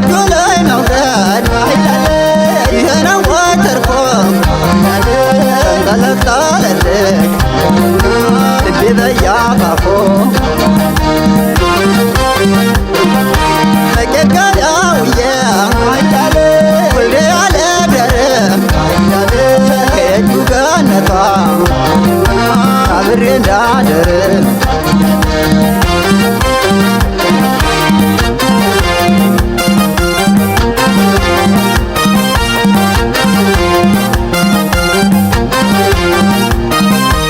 የእጁ ላይ መውደድ ይሄ ነው ወይ ተርፎ ተንጠለጠለልኝ ልቤ በያፋፎ መቄጋዳውዬ ወልዴ አልደርም ከየጁ ገነቷ አብሬ እንዳደርም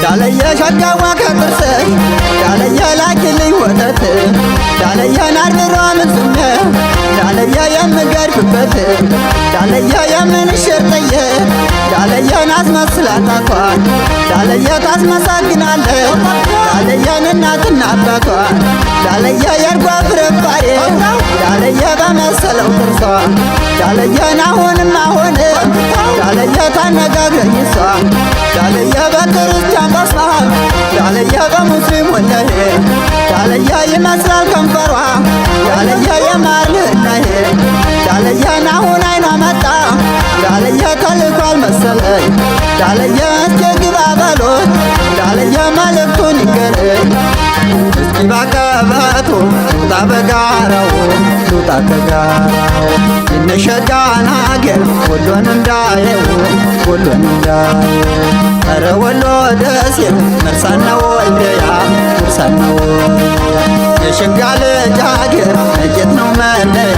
ዳለየ ሸጋዋ ከጥርስሽ ዳለየ ላኪልኝ ወተት ዳለየ ናርድሯ ምንስሜ ዳለየ የምገድፍበት ዳለየ የምንሽርጥየ ዳለየ ናስመስላታቷን ዳለየ ታስመሰግናለች ዳለየን እናትና አባቷን ዳለየ የእርጓ ፍርፋሬ ዳለየ በመሰለው ጥርሷ ዳለየን አሁንም ዳለየ ታነጋግረኝ እሷ ዳለየ በክርስቲያን በስማም ዳለየ በሙስሊም ወለሄ ዳለየ ይመስላል ከንፈሯ ዳለየ የማር ልህናሄ ዳለየን አሁን አይኗ መጣ ዳለየ ተልኳል መሰለኝ ዳለየ እስኪ ግባ በሎት ዳለየ መልእክቱን ይንገረኝ እስኪ ባቀበቱ ሉጣ በጋራው ሉጣ ከጋራው የነሸጋን አገር ወሎን እንዳየው ወሎን እንዳየው ኧረ ወሎ ደሴ መርሳና ወልደያ መርሳና ወልደያ የሸጋ ልጅ አገር መቄት ነው መለያ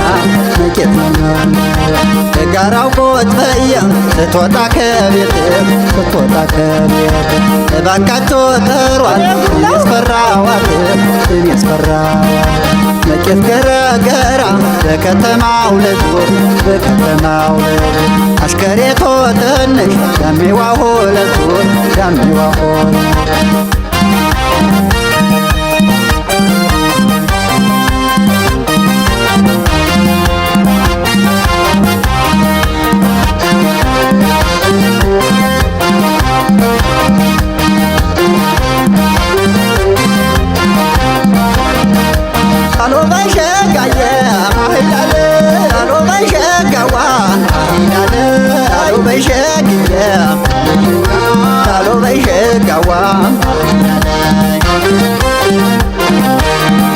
መቄት ነው መለያ የጋራው ቁጭ በየም ስትወጣ ከቤት ስትወጣ ከቤት እባካችሁ ጥሯት እኔስፈራዋት እኔስፈራዋት መቄት ገረገራ በከተማው ልዙር በከተማው ልዙር አሽከሬቶ ትንሽ ዳሜዋ ሁለቱን ዳሜዋ ሁለት አሎ በሸጋየ ማሂዳለ አሎ በሸጋዋ ማሂዳለ አሎ በሸግየ አሎ በሸጋዋ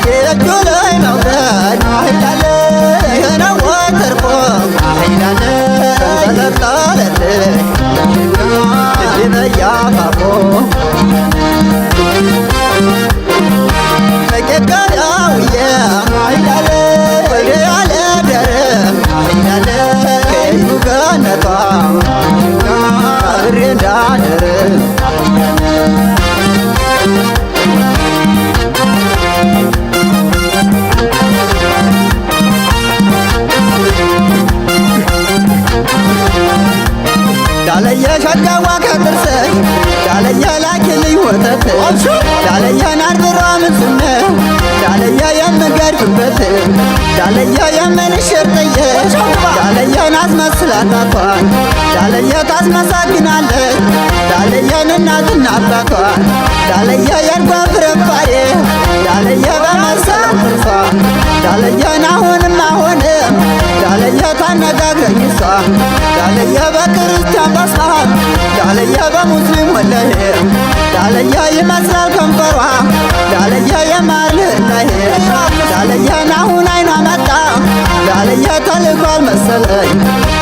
የእጁ ላይ መውደድ ማሂዳለ ይሄ ነው ወይ ተርፎ ማሂዳለ ተንጠለጠለልኝ ልቤ በያፋፎ መቄጋዳውዬ ወልዴ አልደርም ከየጁ ገነቷ አብሬ እንዳደርም ዳለየ ሸጋዋ ከጥርስሽ ዳለየ ላኪልኝ ወተት ዳለየ ናርድሯ ምንስሜ ዳለየ የምገድፍበት ዳለየ የምንሽርጥየ ዳለየ ናስመስላታቷን ዳለየ ታስመሰግናለች ዳለየን እናትና አባቷን ዳለየ የእርጓ ፍርፋሬ ዳለየ በመሰለው ጥርሷ ዳለየን አሁንም ዳለየ ታነጋግረኝ እሷ ዳለየ በክርስቲያን በስማም ዳለየ በሙስሊም ወለሄ ዳለየ ይመስላል ከንፈሯ ዳለየ የማር ልህናሄ ዳለየን አሁን አይኗ መጣ ዳለየ ተልኳል መሰለኝ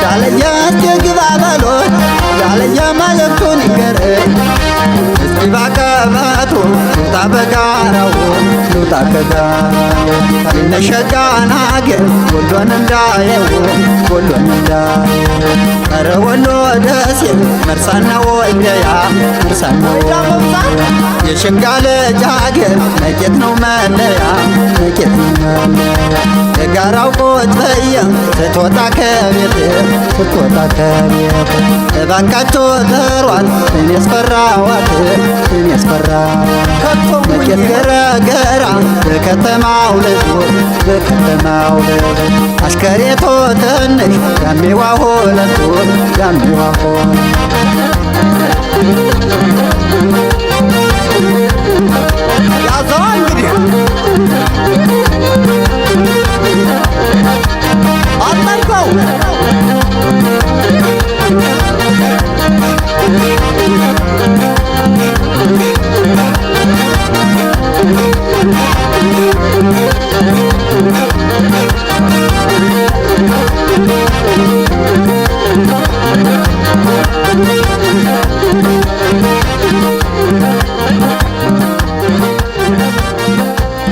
ዳለየ እስኪ ግባ በሎት ዳለየ መልእክቱን ይንገረኝ እስኪ ባቀበቱ ሉጣ በጋራው ሉጣ ከጋራው የነሸጋን አገር ወሎን እንዳየው ወሎን እንዳየው ኧረ ወሎ ደሴ መርሳና ወልደያ መርሳና ወልደያ የሸጋ ልጅ አገር መቄት ነው መለያ መቄት ነው መለያ የጋራው ቁጭ በየም ስትወጣ ከቤት ስትወጣ ከቤት እባካችሁ ጥሯት እኔስፈራዋት እኔስፈራዋት መቄት ገረገራ በከተማው ልዙር በከተማው ልዙር አሽከሬቶ ትንሽ ዳሜዋ ሁለቱን ዳሜዋ ያዘዋ እንግዲህ